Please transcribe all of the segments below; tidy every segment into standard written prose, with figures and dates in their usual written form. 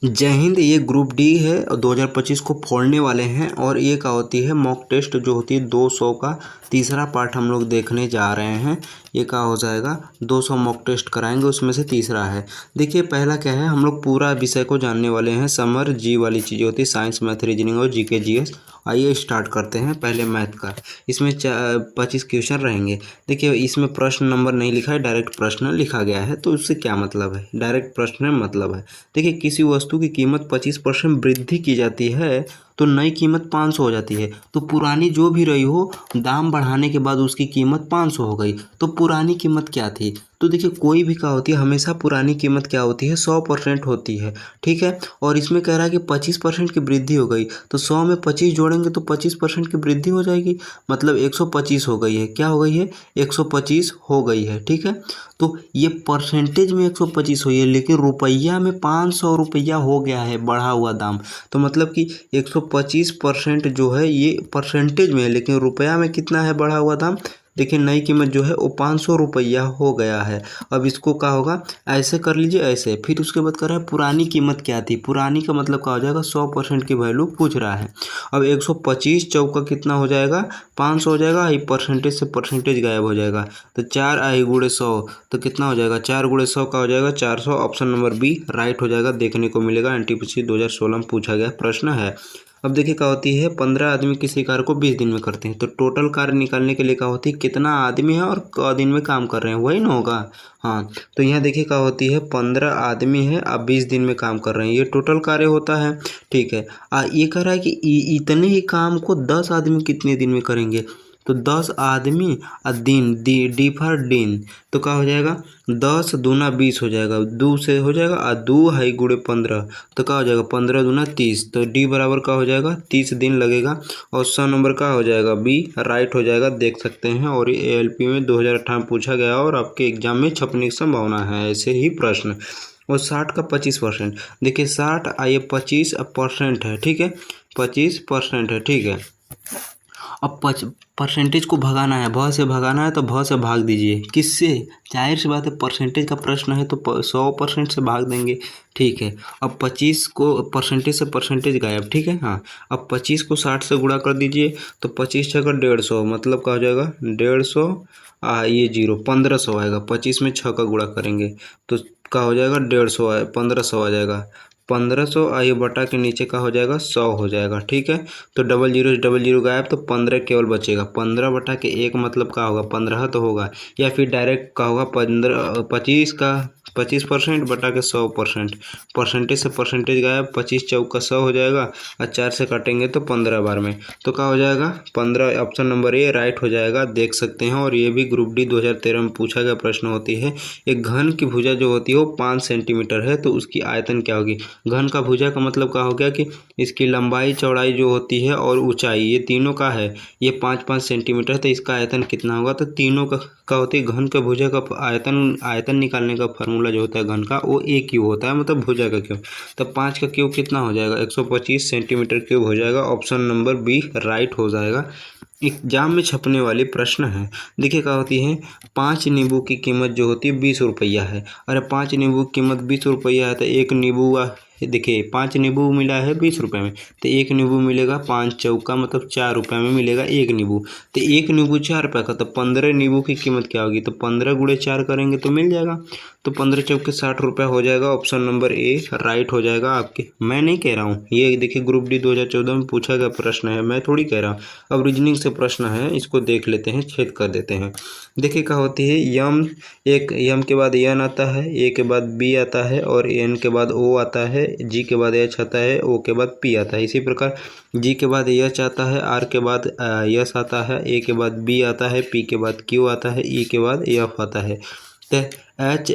जय हिंद। ये group D है और 2025 को फोड़ने वाले हैं। और ये क्या होती है, मॉक टेस्ट जो होती है 200 का तीसरा पार्ट हम लोग देखने जा रहे हैं। ये क्या हो जाएगा, 200 मॉक टेस्ट कराएंगे, उसमें से तीसरा है। देखिए पहला क्या है, हम लोग पूरा विषय को जानने वाले हैं। समर जी वाली चीज़ें होती है, साइंस मैथ रीजनिंग और जीके जीएस। आइए स्टार्ट करते हैं पहले मैथ का। इसमें 25 क्वेश्चन रहेंगे। देखिए इसमें प्रश्न नंबर नहीं लिखा है, डायरेक्ट प्रश्न लिखा गया है। तो उससे क्या मतलब है, डायरेक्ट प्रश्न मतलब है, देखिए किसी वस्तु की कीमत 25% वृद्धि की जाती है तो नई कीमत 500 हो जाती है। तो पुरानी जो भी रही हो, दाम बढ़ाने के बाद उसकी कीमत 500 हो गई। तो पुरानी कीमत क्या थी, तो देखिए कोई भी क्या होती है, हमेशा पुरानी कीमत क्या होती है, 100% होती है। ठीक है, और इसमें कह रहा है कि 25% की वृद्धि हो गई, तो 100 में 25 जोड़ेंगे तो 25% की वृद्धि हो जाएगी, मतलब 125 हो गई है। क्या हो गई है, 125 हो गई है। ठीक है, तो ये परसेंटेज में 125 हुई है, लेकिन रुपया में 500 रुपया हो गया है बढ़ा हुआ दाम। तो मतलब कि 125% जो है ये परसेंटेज में है, लेकिन रुपया में कितना है बढ़ा हुआ दाम। देखिए नई कीमत जो है वो 500 रुपया हो गया है। अब इसको क्या होगा, ऐसे कर लीजिए, ऐसे। फिर उसके बाद कर रहा है पुरानी कीमत क्या थी, पुरानी का मतलब क्या हो जाएगा, 100% की वैल्यू पूछ रहा है। अब 125 चौका कितना हो जाएगा, 500 हो जाएगा। ये परसेंटेज से परसेंटेज गायब हो जाएगा, तो 4 आई गुणे 100 तो कितना हो जाएगा, 4 गुणे 100 का हो जाएगा 400। ऑप्शन नंबर बी राइट हो जाएगा, देखने को मिलेगा। एनटीपीसी 2016 में पूछा गया प्रश्न है। अब देखिए क्या होती है, 15 आदमी किसी कार्य को 20 दिन में करते हैं, तो टोटल कार्य निकालने के लिए क्या होती है, कितना आदमी है और क दिन में काम कर रहे हैं, वही ना होगा। हाँ, तो यहाँ देखिए क्या होती है, 15 आदमी है, अब 20 दिन में काम कर रहे हैं, ये टोटल कार्य होता है। ठीक है, ये कह रहा है कि इतने ही काम को 10 आदमी कितने दिन में करेंगे, तो 10 आदमी और दिन, डी फॉर दिन, तो क्या हो जाएगा, 10 दूना 20 हो जाएगा, 2 से हो जाएगा, और 2 है गुणे 15, तो क्या हो जाएगा, 15 दूना 30, तो डी बराबर क्या हो जाएगा, 30 दिन लगेगा। और 100 नंबर का हो जाएगा बी राइट हो जाएगा, देख सकते हैं। और ये एलपी में 2018 में पूछा गया और आपके एग्जाम में छपने की संभावना है ऐसे ही प्रश्न। और 60 का 25%, देखिए 60 ये 25% है। ठीक है, 25% है। ठीक है, अब परसेंटेज को भगाना है, भ से भगाना है, तो भ से भाग दीजिए। किससे, जाहिर सी बात है परसेंटेज का प्रश्न है तो 100% से भाग देंगे। ठीक है, अब 25 को परसेंटेज से परसेंटेज गायब। ठीक है, हाँ, अब 25 को 60 से गुणा कर दीजिए, तो 25 छः का 150, मतलब क्या हो जाएगा 150, ये 0 1500 आएगा। 25 में 6 का गुणा करेंगे तो क्या हो जाएगा, 150 आए, 1500 आ जाएगा। 1500 आइए बटा के नीचे का हो जाएगा 100 हो जाएगा। ठीक है, तो डबल जीरो से डबल जीरो गायब, तो 15 केवल बचेगा। 15 बटा के 1 मतलब क्या होगा, 15 तो होगा, या फिर डायरेक्ट क्या होगा, 15 25 का 25% बटा के 100%, परसेंटेज से परसेंटेज गायब, 25 चौका 100 हो जाएगा, और 4 से काटेंगे तो 15 बार में, तो क्या हो जाएगा 15। ऑप्शन नंबर ए राइट हो जाएगा, देख सकते हैं। और ये भी ग्रुप डी 2013 में पूछा गया प्रश्न होती है। एक घन की भुजा जो होती है वो 5 सेंटीमीटर है, तो उसकी आयतन क्या होगी। घन का भुजा का मतलब क्या हो गया कि इसकी लंबाई चौड़ाई जो होती है और ऊंचाई, ये तीनों का है, ये 5-5 सेंटीमीटर, तो इसका आयतन कितना होगा, तो तीनों का होती है। घन के भुजा का आयतन निकालने का फार्मूला जो होता है घन का, वो ए क्यूब होता है, मतलब भुजा का क्यूब। तो 5 का क्यूब कितना हो जाएगा, 125 सेंटीमीटर क्यूब हो जाएगा। ऑप्शन नंबर बी राइट हो जाएगा। एग्जाम में छपने वाले प्रश्न है। देखिए क्या होती है, 5 नींबू की कीमत जो होती है 20 रुपया है। अरे 5 नींबू की कीमत 20 रुपया है, तो एक नींबू देखिए 5 नींबू मिला है 20 रुपये में, तो एक नींबू मिलेगा 5 चौका मतलब 4 रुपये में मिलेगा एक नींबू। तो एक नींबू 4 रुपये का, तो 15 नींबू की कीमत क्या होगी, तो 15 गुणे 4 करेंगे तो मिल जाएगा, तो 15 चौके 60 रुपये हो जाएगा। ऑप्शन नंबर ए राइट हो जाएगा आपके। मैं नहीं कह रहा हूँ, ये देखिए ग्रुप डी 2014 में पूछा गया प्रश्न है, मैं थोड़ी कह रहा हूँ। अब रीजनिंग से प्रश्न है, इसको देख लेते हैं, छेद कर देते हैं। देखिए क्या होती है, यम, एक यम के बाद एन आता है, ए के बाद बी आता है, और एन के बाद ओ आता है, जी के बाद एच आता है, ओ के बाद पी आता है। इसी प्रकार जी के बाद एच आता है, आर के बाद यस आता है, ए के बाद बी आता है, पी के बाद क्यू आता है, ई के बाद एफ आता है। तो एच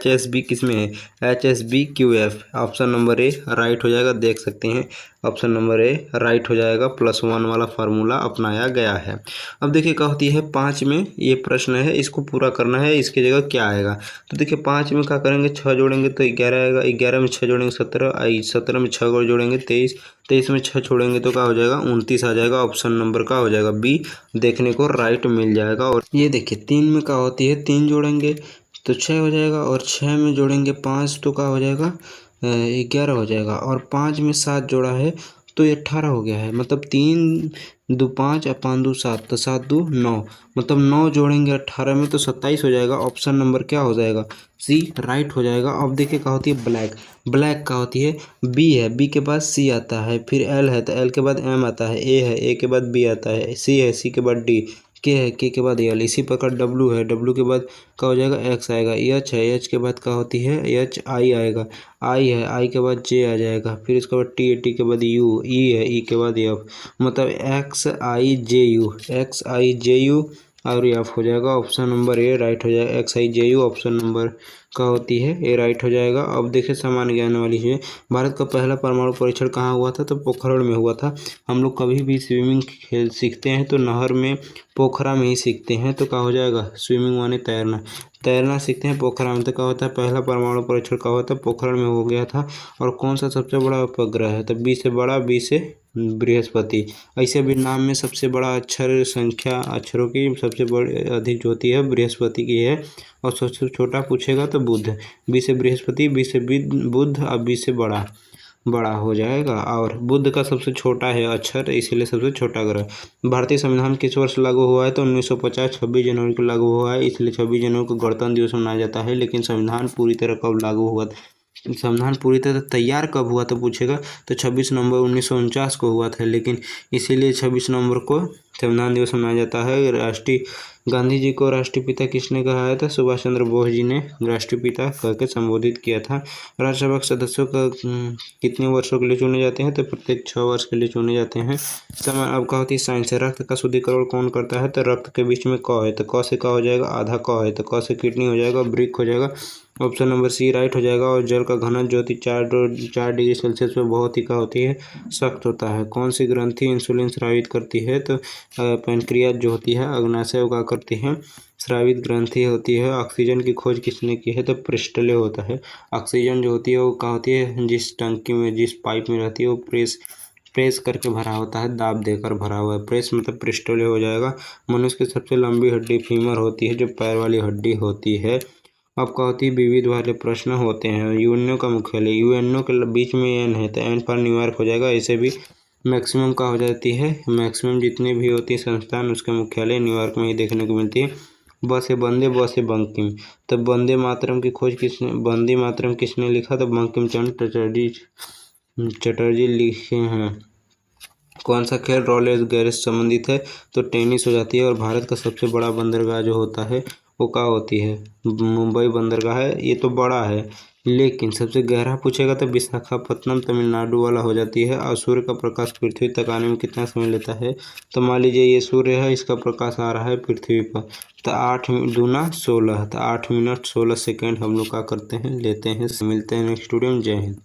एस बी किस में है, H S B Q F. Option number A right हो जाएगा, देख सकते हैं। ऑप्शन नंबर ए राइट हो जाएगा, +1 वाला फार्मूला अपनाया गया है। अब देखिए क्या होती है, 5 में ये प्रश्न है, इसको पूरा करना है, इसकी जगह क्या आएगा। तो देखिए 5 में क्या करेंगे, 6 जोड़ेंगे तो 11 आएगा, 11 में 6 जोड़ेंगे 17, 17 में 6 और जोड़ेंगे 23, 23 में 6 छोड़ेंगे तो क्या हो जाएगा 29 आ जाएगा। ऑप्शन नंबर का हो जाएगा बी, देखने को राइट मिल जाएगा। और ये देखिए 3 में क्या होती है, 3 जोड़ेंगे तो 6 हो जाएगा, और 6 में जोड़ेंगे 5 तो क्या हो जाएगा 11 हो जाएगा, और 5 में 7 जोड़ा है तो ये 18 हो गया है। मतलब 3 2 5 और 5 2 7, तो 7 2 9, मतलब 9 जोड़ेंगे 18 में तो 27 हो जाएगा। ऑप्शन नंबर क्या हो जाएगा, सी राइट हो जाएगा। अब देखिए क्या होती है ब्लैक, ब्लैक क्या होती है बी है, बी के बाद सी आता है, फिर एल है तो एल के बाद एम आता है, ए है ए के बाद बी आता है, सी है सी के बाद डी, के है के के बाद एल, इसी प्रकार डब्लू है, डब्लू के बाद क्या हो जाएगा एक्स आएगा, एच है एच के बाद क्या होती है एच आई आएगा, आई है आई के बाद जे आ जाएगा, फिर इसके बाद टी है टी के बाद यू, ई है ई के बाद एफ, मतलब x I J you, x I J you और एफ हो जाएगा। ऑप्शन नंबर ए राइट हो जाएगा, x I J you option number का होती है ए राइट हो जाएगा। अब देखिए सामान्य ज्ञान वाली है, भारत का पहला परमाणु परीक्षण कहाँ हुआ था, तो पोखरण में हुआ था। हम लोग कभी भी स्विमिंग खेल सीखते हैं तो नहर में पोखरा में ही सीखते हैं, तो क्या हो जाएगा स्विमिंग माने तैरना, तैरना सीखते हैं पोखरा में। तो क्या होता है पहला परमाणु परीक्षण का हुआ था पोखरण में हो गया था। और कौन सा सबसे बड़ा उपग्रह है, तो बी से बड़ा, बी से बृहस्पति। ऐसे भी नाम में सबसे बड़ा अक्षर संख्या अक्षरों की सबसे बड़ी अधिक जो होती है बृहस्पति की है, और सबसे छोटा पूछेगा तो बुध, बी से बृहस्पति, बी से बुध और बी से बड़ा बड़ा हो जाएगा। और बुध का सबसे छोटा है अक्षर, इसीलिए सबसे छोटा ग्रह। भारतीय संविधान किस वर्ष लागू हुआ है, तो 1950 26 जनवरी को लागू हुआ है, इसलिए 26 जनवरी को गणतंत्र दिवस मनाया जाता है। लेकिन संविधान पूरी तरह कब लागू हुआ, संविधान पूरी तरह तैयार कब हुआ तो पूछेगा, तो 26 नवंबर 1949 को हुआ था। लेकिन इसीलिए 26 नवंबर को संविधान दिवस मनाया जाता है। राष्ट्रीय गांधी जी को राष्ट्रपिता किसने कहा था, सुभाष चंद्र बोस जी ने राष्ट्रपिता कहकर संबोधित किया था। राज्यसभा के सदस्यों का कितने वर्षों के लिए चुने जाते हैं, तो प्रत्येक 6 वर्ष के लिए चुने जाते हैं। समय अब क्या होती है साइंस है, रक्त का शुद्धिकरण कौन करता है, तो रक्त के बीच में क है, तो क से क्या हो जाएगा आधा क है, तो क से किडनी हो जाएगा, ब्रिक हो जाएगा। ऑप्शन नंबर सी राइट हो जाएगा। और जल का घनत्व जो होती 4 डिग्री सेल्सियस पे बहुत ही क्या होती है सख्त होता है। कौन सी ग्रंथि इंसुलिन स्रावित करती है, तो पैनक्रियाज जो होती है अग्नाशय का करती है स्रावित ग्रंथि होती है। ऑक्सीजन की खोज किसने की है, तो प्रिस्टले होता है। ऑक्सीजन जो होती है वो क्या होती है जिस टंकी में जिस पाइप में रहती है वो प्रेस करके भरा होता है, दाब देकर भरा हुआ है, प्रेस मतलब प्रिस्टले हो जाएगा। मनुष्य की सबसे लंबी हड्डी फीमर होती है जो पैर वाली हड्डी होती है। अब क्या होती है विविध वाले प्रश्न होते हैं। यूएनओ का मुख्यालय, यूएनओ के बीच में एन है तो एन फॉर न्यूयॉर्क हो जाएगा। ऐसे भी मैक्सिमम का हो जाती है, मैक्सिमम जितने भी होती है संस्थान उसका मुख्यालय न्यूयॉर्क में ही देखने को मिलती है। ब से बंदे, ब से बंकिम, तो वंदे मातरम की खोज किसने, वंदे मातरम किसने लिखा, तो बंकिम चंद्र चटर्जी लिखे हैं। कौन सा खेल रोलेस गैरेज संबंधित है, तो टेनिस हो जाती है। और भारत का सबसे बड़ा बंदरगाह जो होता है वो क्या होती है, मुंबई बंदरगाह है। ये तो बड़ा है, लेकिन सबसे गहरा पूछेगा तो विशाखापत्तनम तमिलनाडु वाला हो जाती है। और सूर्य का प्रकाश पृथ्वी तक आने में कितना समय लेता है, तो मान लीजिए ये सूर्य है, इसका प्रकाश आ रहा है पृथ्वी पर, तो 8 दूना 16, तो 8 मिनट 16 सेकेंड हम लोग क्या करते हैं लेते हैं। मिलते हैं नेक्स्ट वीडियो में। जय हिंद।